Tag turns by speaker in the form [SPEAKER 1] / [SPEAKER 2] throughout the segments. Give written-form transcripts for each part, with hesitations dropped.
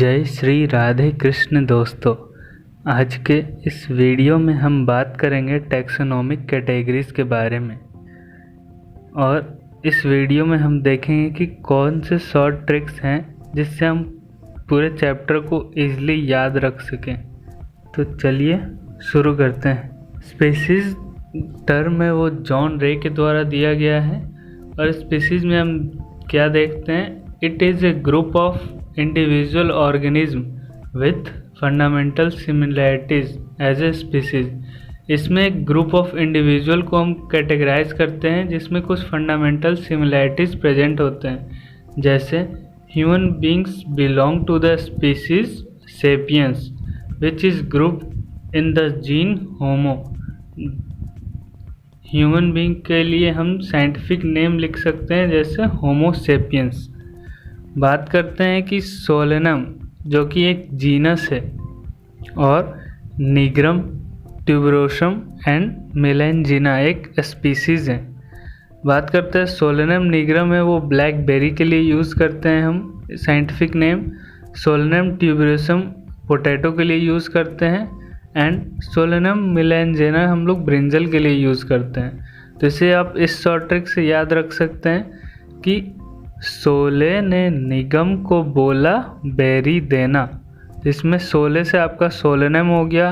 [SPEAKER 1] जय श्री राधे कृष्ण दोस्तों। आज के इस वीडियो में हम बात करेंगे टैक्सोनॉमिक कैटेगरीज के बारे में और इस वीडियो में हम देखेंगे कि कौन से शॉर्ट ट्रिक्स हैं जिससे हम पूरे चैप्टर को इजीली याद रख सकें। तो चलिए शुरू करते हैं। स्पीसीज टर्म है वो जॉन रे के द्वारा दिया गया है और स्पीसीज में हम क्या देखते हैं, it is a group of individual organism with fundamental similarities as a species। इसमें एक ग्रुप ऑफ इंडिविजुअल को हम कैटेगराइज करते हैं जिसमें कुछ फंडामेंटल सिमिलैरिटीज प्रेजेंट होते हैं, जैसे human beings belong to the species sapiens which is group in the genus Homo. Human being के लिए हम साइंटिफिक नेम लिख सकते हैं जैसे होमो सेपियंस। बात करते हैं कि सोलेनम जो कि एक जीनस है और निग्रम, ट्यूबरोसम एंड मेलेंजिना एक स्पीसीज़ हैं। बात करते हैं सोलेनम निग्रम है वो ब्लैकबेरी के लिए यूज़ करते हैं हम scientific name. Solanum tuberosum potato के लिए यूज़ करते हैं एंड सोलेनम मेलेंजिना हम लोग ब्रिंजल के लिए यूज़ करते हैं। तो इसे आप इस शॉर्ट ट्रिक से याद रख सकते हैं कि सोले ने निगम को बोला बेरी देना। इसमें सोले से आपका सोलेनम हो गया,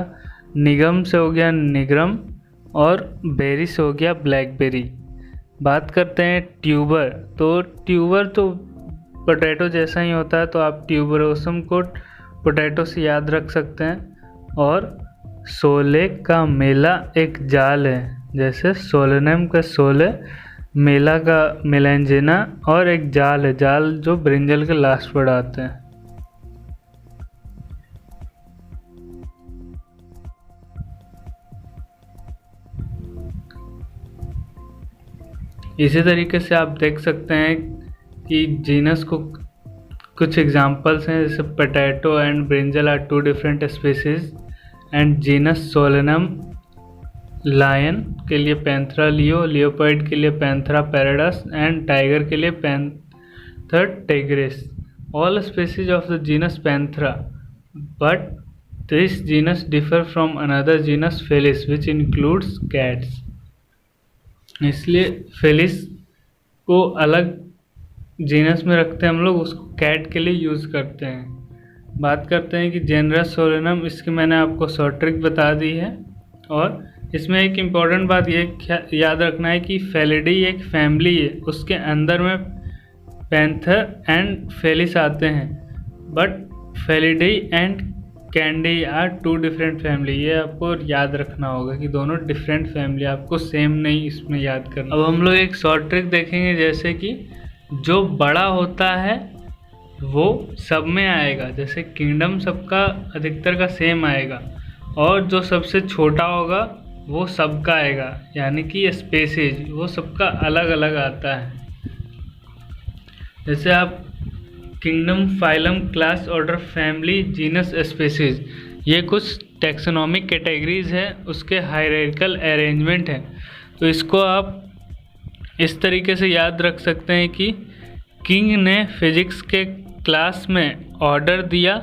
[SPEAKER 1] निगम से हो गया निग्रम और बेरी से हो गया ब्लैकबेरी। बात करते हैं ट्यूबर। तो ट्यूबर तो पोटैटो जैसा ही होता है, तो आप ट्यूबरोसम को पोटैटो से याद रख सकते हैं। और सोले का मेला एक जाल है, जैसे सोलेनम का सोले, मेला का मेलेंजिना और एक जाल है, जाल जो ब्रिंजल के लास्ट पर आते हैं। इसी तरीके से आप देख सकते हैं कि जीनस को कुछ एग्जांपल्स हैं, जैसे potato and brinjal are two different species and genus Solanum lion के लिए पैंथरा लियो, लियोपर्ड के लिए पैंथरा पैराडस एंड टाइगर के लिए Panthera tigris. All species of the genus Panthera but this genus differ from another genus Felis which includes cats. इसलिए Felis को अलग genus में रखते हैं हम लोग, उसको कैट के लिए यूज़ करते हैं। बात करते हैं कि जेनरस सोलेनम, इसकी मैंने आपको शॉर्ट ट्रिक बता दी है। और इसमें एक इम्पॉर्टेंट बात ये याद रखना है कि फेलिडी एक फैमिली है, उसके अंदर में पैंथर एंड फेलिस आते हैं, but Felidae and Canidae are two different family. ये आपको याद रखना होगा कि दोनों डिफरेंट फैमिली, आपको सेम नहीं इसमें याद करना। अब हम लोग एक शॉर्ट ट्रिक देखेंगे, जैसे कि जो बड़ा होता है वो सब में आएगा, जैसे किंगडम सबका अधिकतर का सेम आएगा, और जो सबसे छोटा होगा वो सबका आएगा, यानी कि स्पीसीज वो सबका अलग अलग आता है। जैसे आप kingdom, phylum, class, order, family, genus, species, ये कुछ टैक्सोनॉमिक कैटेगरीज है, उसके हायरार्किकल अरेंजमेंट है। तो इसको आप इस तरीके से याद रख सकते हैं कि किंग ने फिजिक्स के क्लास में ऑर्डर दिया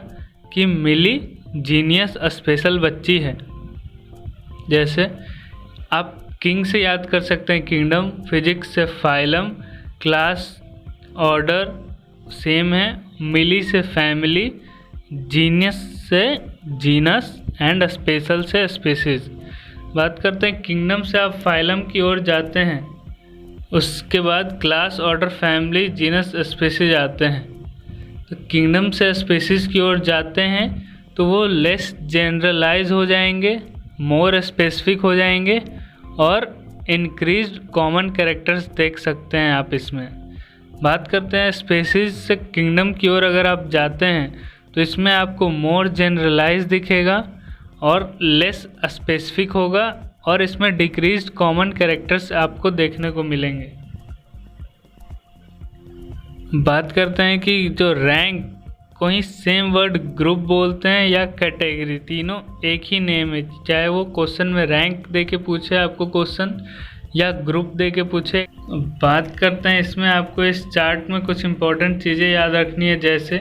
[SPEAKER 1] कि मिली जीनियस स्पेशल बच्ची है। जैसे आप किंग से याद कर सकते हैं किंगडम, फिजिक्स से फाइलम, क्लास ऑर्डर सेम है, मिली से फैमिली, जीनियस से जीनस एंड स्पेशल से स्पीसीज। बात करते हैं किंगडम से आप फाइलम की ओर जाते हैं, उसके बाद class, order, family, genus, species आते हैं। तो किंगडम से स्पीसीज की ओर जाते हैं तो वो लेस जनरलाइज हो जाएंगे, मोर स्पेसिफिक हो जाएंगे और इंक्रीज कॉमन कैरेक्टर्स देख सकते हैं आप इसमें। बात करते हैं स्पीसीज से किंगडम की ओर अगर आप जाते हैं तो इसमें आपको मोर जनरलाइज दिखेगा और लेस स्पेसिफिक होगा, और इसमें डिक्रीज कॉमन कैरेक्टर्स आपको देखने को मिलेंगे। बात करते हैं कि जो रैंक को ही सेम वर्ड ग्रुप बोलते हैं या कैटेगरी, तीनों एक ही नेम है, चाहे वो क्वेश्चन में रैंक दे के पूछे आपको क्वेश्चन या ग्रुप दे के पूछे। बात करते हैं इसमें आपको इस चार्ट में कुछ इंपॉर्टेंट चीज़ें याद रखनी है, जैसे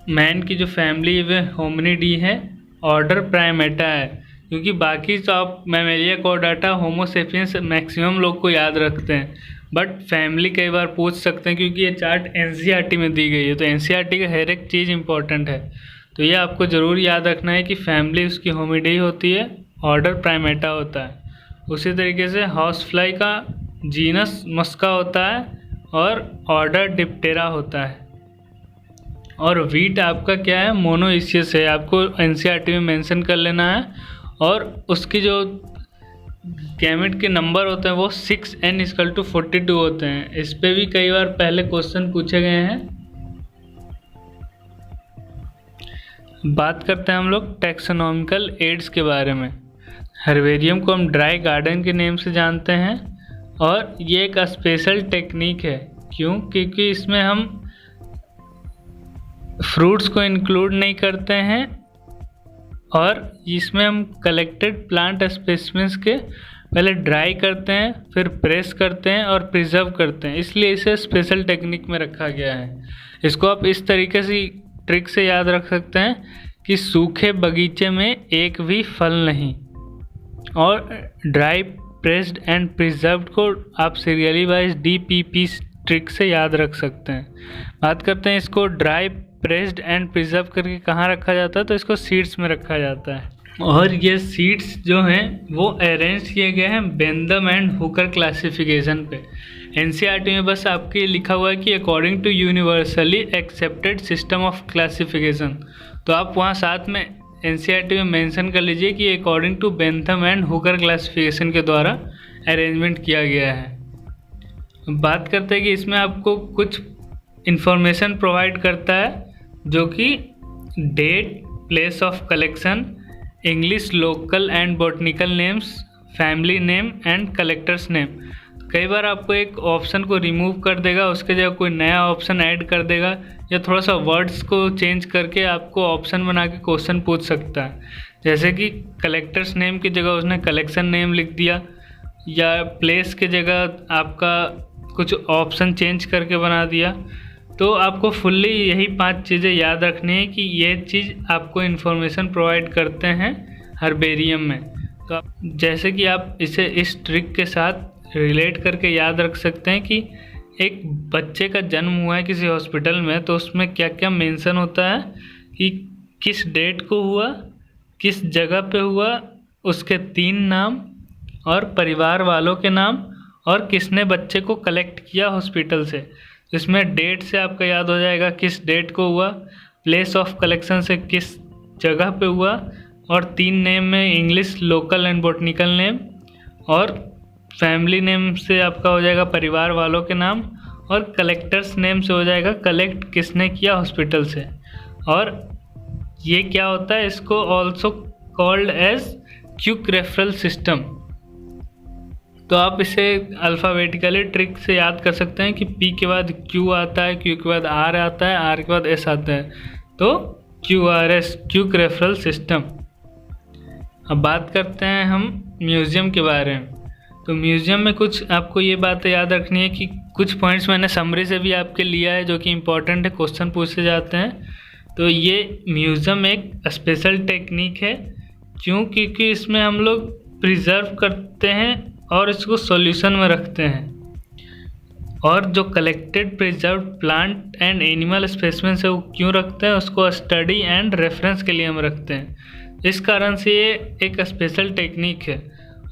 [SPEAKER 1] मैन की जो फैमिली है वह होमिनिडी है, ऑर्डर प्राइमेटा है, क्योंकि बाकी तो आप मैमेलिया कॉर्डाटा होमोसेपियंस मैक्सिमम लोग को याद रखते हैं, बट फैमिली कई बार पूछ सकते हैं क्योंकि ये चार्ट एनसीईआरटी में दी गई है, तो एनसीईआरटी का हर एक चीज़ इंपॉर्टेंट है। तो ये आपको ज़रूर याद रखना है कि फैमिली उसकी होमिनिडी होती है, ऑर्डर प्राइमेटा होता है। उसी तरीके से हाउस फ्लाई का जीनस मस्का होता है और ऑर्डर डिप्टेरा होता है। और वीट आपका क्या है, मोनोइशियस है, आपको एनसीईआरटी में मेंशन कर लेना है। और उसकी जो गैमेट के नंबर होते हैं वो 6n=42 होते हैं। इस पे भी कई बार पहले क्वेश्चन पूछे गए हैं। बात करते हैं हम लोग टैक्सोनॉमिकल एड्स के बारे में। हर्बेरियम को हम ड्राई गार्डन के नेम से जानते हैं और ये एक स्पेशल टेक्निक है। क्यों? क्योंकि इसमें हम फ्रूट्स को इंक्लूड नहीं करते हैं और इसमें हम कलेक्टेड प्लांट स्पेसिमेंस के पहले ड्राई करते हैं, फिर प्रेस करते हैं और प्रिजर्व करते हैं, इसलिए इसे स्पेशल टेक्निक में रखा गया है। इसको आप इस तरीके से ट्रिक से याद रख सकते हैं कि सूखे बगीचे में एक भी फल नहीं, और ड्राई प्रेस्ड एंड प्रिजर्व्ड को आप सीरियली वाइज DPP ट्रिक से याद रख सकते हैं। बात करते हैं इसको ड्राई प्रेस्ड एंड प्रिजर्व करके कहाँ रखा जाता है, तो इसको सीड्स में रखा जाता है। और ये सीड्स जो हैं वो अरेंज किए गए हैं बेंथम एंड हुकर क्लासिफिकेशन पे। एनसीईआरटी में बस आपके लिखा हुआ है कि according to universally accepted system of classification, तो आप वहाँ साथ में एनसीईआरटी में मेंशन कर लीजिए कि according to Bentham and Hooker classification के द्वारा अरेंजमेंट किया गया है। बात करते हैं कि इसमें आपको कुछ इंफॉर्मेशन प्रोवाइड करता है, जो कि date, place of collection, English local and botanical names, family name and collectors name. कई बार आपको एक ऑप्शन को रिमूव कर देगा, उसके जगह कोई नया ऑप्शन ऐड कर देगा, या थोड़ा सा वर्ड्स को चेंज करके आपको ऑप्शन बना के क्वेश्चन पूछ सकता है। जैसे कि कलेक्टर्स नेम की जगह उसने कलेक्शन नेम लिख दिया, या प्लेस की जगह आपका कुछ ऑप्शन चेंज करके बना दिया। तो आपको फुल्ली यही 5 चीज़ें याद रखनी है कि ये चीज़ आपको इन्फॉर्मेशन प्रोवाइड करते हैं हर्बेरियम में। तो जैसे कि आप इसे इस ट्रिक के साथ रिलेट करके याद रख सकते हैं कि एक बच्चे का जन्म हुआ है किसी हॉस्पिटल में, तो उसमें क्या क्या मेंशन होता है कि किस डेट को हुआ, किस जगह पे हुआ, उसके 3 नाम और परिवार वालों के नाम, और किसने बच्चे को कलेक्ट किया हॉस्पिटल से। इसमें डेट से आपका याद हो जाएगा किस डेट को हुआ, प्लेस ऑफ कलेक्शन से किस जगह पे हुआ, और 3 नेम में English local and botanical name, और फैमिली नेम से आपका हो जाएगा परिवार वालों के नाम, और कलेक्टर्स नेम से हो जाएगा कलेक्ट किसने किया हॉस्पिटल से। और ये क्या होता है, इसको also called as quick referral system. तो आप इसे अल्फ़ाबेटिकली ट्रिक से याद कर सकते हैं कि P के बाद Q आता है, Q के बाद R आता है, R के बाद S आता है, तो QRS क्विक रेफरल सिस्टम। अब बात करते हैं हम म्यूज़ियम के बारे में। तो म्यूज़ियम में कुछ आपको ये बातें याद रखनी है कि कुछ पॉइंट्स मैंने समरी से भी आपके लिया है जो कि इम्पोर्टेंट है, क्वेश्चन पूछे जाते हैं। तो ये म्यूज़ियम एक स्पेशल टेक्निक है। क्यों? क्योंकि इसमें हम लोग प्रिजर्व करते हैं और इसको सॉल्यूशन में रखते हैं। और जो collected preserve plant and animal specimen से वो क्यों रखते हैं, उसको स्टडी एंड रेफरेंस के लिए हम रखते हैं। इस कारण से ये एक स्पेशल टेक्निक है।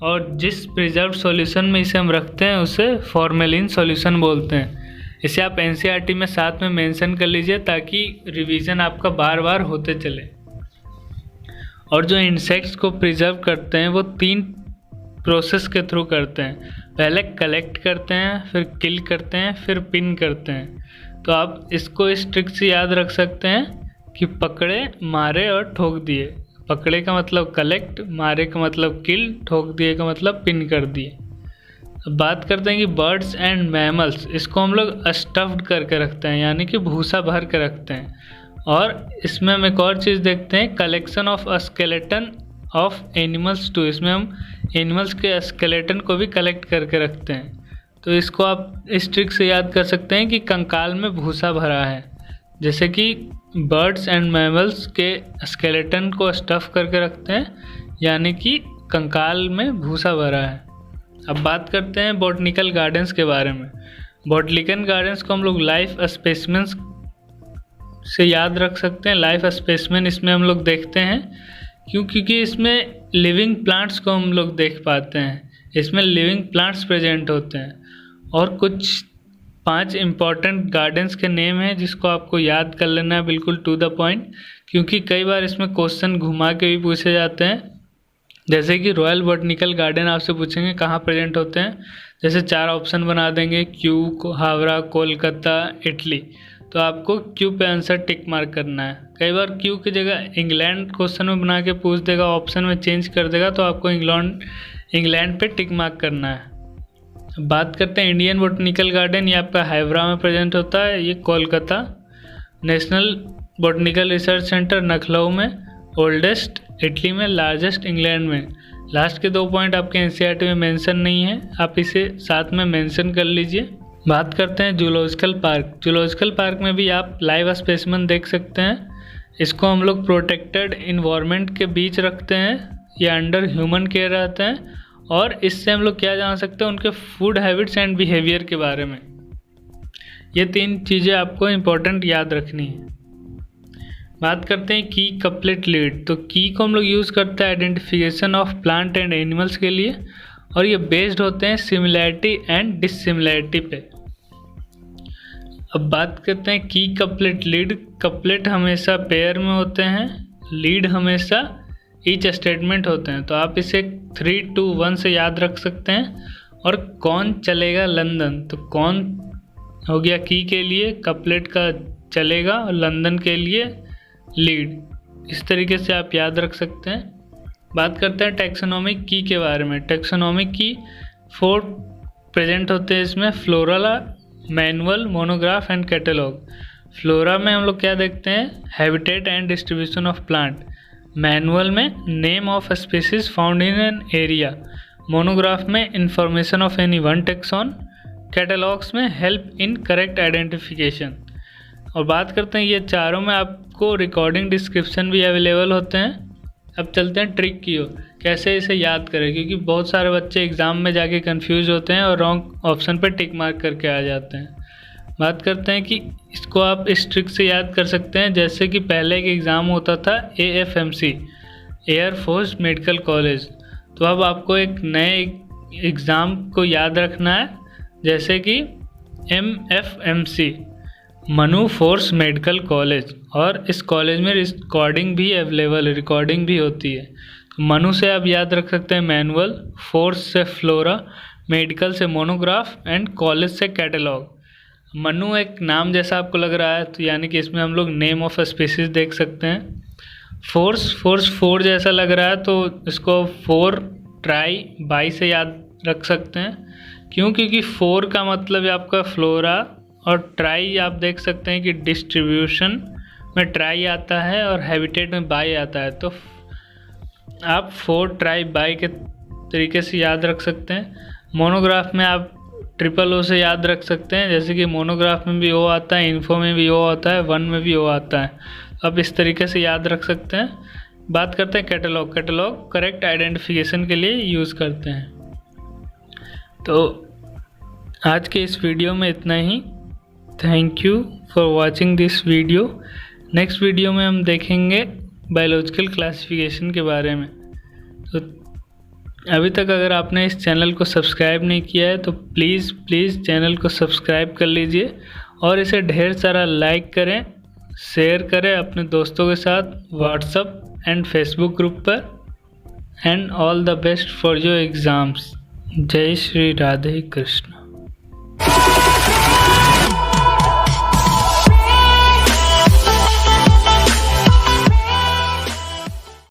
[SPEAKER 1] और जिस प्रिजर्व सॉल्यूशन में इसे हम रखते हैं उसे फॉर्मेलिन सॉल्यूशन बोलते हैं। इसे आप एनसीईआरटी में साथ में मेंशन कर लीजिए ताकि रिवीजन आपका बार बार होते चले। और जो इंसेक्ट्स को प्रिजर्व करते हैं वो 3 प्रोसेस के थ्रू करते हैं। पहले कलेक्ट करते हैं, फिर किल करते हैं, फिर पिन करते हैं। तो आप इसको इस ट्रिक से याद रख सकते हैं कि पकड़े, मारे और ठोक दिए। पकड़े का मतलब कलेक्ट, मारे का मतलब किल, ठोक दिए का मतलब पिन कर दिए। अब बात करते हैं कि बर्ड्स एंड मैमल्स, इसको हम लोग स्टफ्ड करके रखते हैं, यानी कि भूसा भर के रखते हैं। और इसमें हम एक और चीज़ देखते हैं, collection of skeleton of animals too. इसमें हम एनिमल्स के स्केलेटन को भी कलेक्ट करके रखते हैं। तो इसको आप इस ट्रिक से याद कर सकते हैं कि कंकाल में भूसा भरा है। जैसे कि बर्ड्स एंड मैमल्स के स्केलेटन को स्टफ करके रखते हैं, यानी कि कंकाल में भूसा भरा है। अब बात करते हैं बॉटनिकल गार्डन्स के बारे में। बॉटनिकल गार्डन्स को हम लोग लाइफ स्पेसिमेंस से याद रख सकते हैं। लाइफ स्पेसिमेन इसमें हम लोग देखते हैं क्योंकि इसमें लिविंग प्लांट्स को हम लोग देख पाते हैं, इसमें लिविंग प्लांट्स प्रेजेंट होते हैं। और कुछ 5 इम्पॉर्टेंट गार्डन्स के नेम हैं जिसको आपको याद कर लेना है बिल्कुल टू द पॉइंट, क्योंकि कई बार इसमें क्वेश्चन घुमा के भी पूछे जाते हैं। जैसे कि रॉयल बॉटनिकल गार्डन आपसे पूछेंगे कहाँ प्रेजेंट होते हैं, जैसे 4 ऑप्शन बना देंगे, क्यू, हावड़ा, कोलकाता, इटली। तो आपको क्यू पे आंसर टिक मार्क करना है। कई बार क्यू की जगह इंग्लैंड क्वेश्चन में बना के पूछ देगा, ऑप्शन में चेंज कर देगा, तो आपको इंग्लैंड पे टिक मार्क करना है। बात करते हैं इंडियन बॉटनिकल गार्डन, ये आपका हावड़ा में प्रेजेंट होता है, ये Kolkata. National botanical research centre Lucknow में, ओल्डेस्ट इटली में, लार्जेस्ट इंग्लैंड में। लास्ट के 2 पॉइंट आपके एनसीईआरटी में मेंशन नहीं है, आप इसे साथ में मेंशन कर लीजिए। बात करते हैं जूलॉजिकल पार्क। जूलॉजिकल पार्क में भी आप लाइव स्पेसिमेन देख सकते हैं। इसको हम लोग प्रोटेक्टेड इन्वायरमेंट के बीच रखते हैं, ये अंडर ह्यूमन केयर रहते हैं, और इससे हम लोग क्या जान सकते हैं, उनके फूड हैबिट्स एंड बिहेवियर के बारे में। ये 3 चीज़ें आपको इम्पोर्टेंट याद रखनी है। बात करते हैं की कपलेट लीड। तो की को हम लोग यूज़ करते हैं identification of plant and animals के लिए, और ये बेस्ड होते हैं सिमिलैरिटी एंड डिससिमिलैरिटी पे। अब बात करते हैं की कपलेट लीड। कपलेट हमेशा पेयर में होते हैं, लीड हमेशा ईच स्टेटमेंट होते हैं। तो आप इसे 3, 2, 1 से याद रख सकते हैं। और कौन चलेगा लंदन, तो कौन हो गया की के लिए, कपलेट का चलेगा, और लंदन के लिए लीड। इस तरीके से आप याद रख सकते हैं। बात करते हैं टैक्सोनॉमिक की के बारे में। टैक्सोनॉमिक की 4 प्रेजेंट होते हैं इसमें, flora, manual, monograph and catalogue. Flora में हम लोग क्या देखते हैं, habitat and distribution of plant. Manual में name of species found in an area. Monograph में information of any one taxon. Catalogues में हेल्प इन करेक्ट आइडेंटिफिकेशन। और बात करते हैं ये चारों में आपको रिकॉर्डिंग डिस्क्रिप्शन भी अवेलेबल होते हैं। अब चलते हैं ट्रिक की ओर, कैसे इसे याद करें, क्योंकि बहुत सारे बच्चे एग्ज़ाम में जाके कंफ्यूज होते हैं और रॉन्ग ऑप्शन पर टिक मार्क करके आ जाते हैं। बात करते हैं कि इसको आप इस ट्रिक से याद कर सकते हैं, जैसे कि पहले एक एग्ज़ाम होता था AFMC, air force medical college. तो अब आपको एक नए एग्ज़ाम को याद रखना है, जैसे कि MFMC, Manu force medical college. और इस कॉलेज में रिकॉर्डिंग भी अवेलेबल है, रिकॉर्डिंग भी होती है। मनु से आप याद रख सकते हैं मैनुअल, फोर्स से फ्लोरा, मेडिकल से मोनोग्राफ एंड कॉलेज से कैटलॉग। मनु एक नाम जैसा आपको लग रहा है, तो यानी कि इसमें हम लोग नेम ऑफ स्पीसीज देख सकते हैं। फोर्स 4 जैसा लग रहा है, तो इसको 4 ट्राई बाई से याद रख सकते हैं। क्यों, क्योंकि 4 का मतलब है आपका फ्लोरा, और ट्राई आप देख सकते हैं कि डिस्ट्रीब्यूशन में ट्राई आता है और हैबिटेट में बाई आता है। तो आप 4 ट्राई बाई के तरीके से याद रख सकते हैं। मोनोग्राफ में आप OOO से याद रख सकते हैं, जैसे कि मोनोग्राफ में भी O आता है, इन्फो में भी O आता है, 1 में भी O आता है। आप इस तरीके से याद रख सकते हैं। बात करते हैं कैटलॉग। कैटलॉग करेक्ट आइडेंटिफिकेशन के लिए यूज़ करते हैं। तो आज के इस वीडियो में इतना ही। Thank you for watching this video. Next video में हम देखेंगे बायोलॉजिकल क्लासिफिकेशन के बारे में। तो अभी तक अगर आपने इस चैनल को सब्सक्राइब नहीं किया है तो प्लीज़ चैनल को सब्सक्राइब कर लीजिए, और इसे ढेर सारा लाइक करें, शेयर करें अपने दोस्तों के साथ व्हाट्सएप एंड फेसबुक ग्रुप पर। And all the best for your exams. जय श्री राधे कृष्ण।